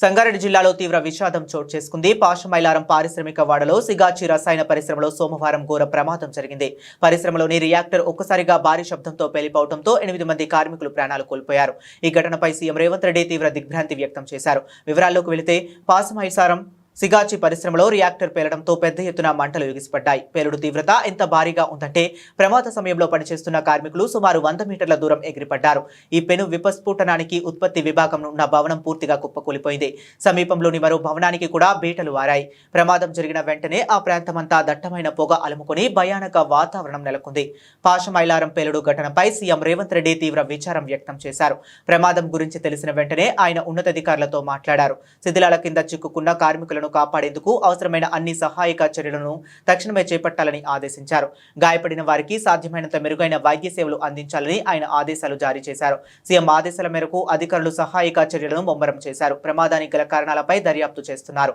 సంగారెడ్డి జిల్లాలో తీవ్ర విషాదం చోటు చేసుకుంది. పాషమైలారం పారిశ్రామిక వాడలో సిగాచి రసాయన పరిశ్రమలో సోమవారం ఘోర ప్రమాదం జరిగింది. పరిశ్రమలోని రియాక్టర్ ఒక్కసారిగా భారీ శబ్దంతో పేలిపోవడంతో 8 మంది కార్మికులు ప్రాణాలు కోల్పోయారు. ఈ ఘటనపై సీఎం రేవంత్ రెడ్డి తీవ్ర దిగ్భ్రాంతి వ్యక్తం చేశారు. వివరాల్లోకి వెళితే పాషమైలారం సిగాచి పరిశ్రమలో రియాక్టర్ పేలడంతో పెద్ద ఎత్తున మంటలు ఎగిసిపడ్డాయి. పేలుడు తీవ్రత ఎంత భారీగా ఉందంటే ప్రమాద సమయంలో పనిచేస్తున్న కార్మికులు సుమారు 100 మీటర్ల దూరం ఎగిరిపడ్డారు. ఈ పెను విస్ఫోటనానికి ఉత్పత్తి విభాగం ఉన్న భవనం పూర్తిగా కుప్పకూలిపోయింది. సమీపంలోని మరో భవనానికి కూడా బీటలు వారాయి. ప్రమాదం జరిగిన వెంటనే ఆ ప్రాంతమంతా దట్టమైన పొగ అలుముకొని భయానక వాతావరణం నెలకొంది. పాషమైలారం పేలుడు ఘటనపై సీఎం రేవంత్ రెడ్డి తీవ్ర విచారం వ్యక్తం చేశారు. ప్రమాదం గురించి తెలిసిన వెంటనే ఆయన ఉన్నతాధికారులతో మాట్లాడారు. శిథిలాల కింద చిక్కుకున్న కార్మికులను కాపాడేందుకు అవసరమైన అన్ని సహాయక చర్యలను తక్షణమే చేపట్టాలని ఆదేశించారు. గాయపడిన వారికి సాధ్యమైనంత మెరుగైన వైద్య సేవలు అందించాలని ఆయన ఆదేశాలు జారీ చేశారు. సీఎం ఆదేశాల మేరకు అధికారులు సహాయక చర్యలను ముమ్మరం చేశారు. ప్రమాదానికి గల కారణాలపై దర్యాప్తు చేస్తున్నారు.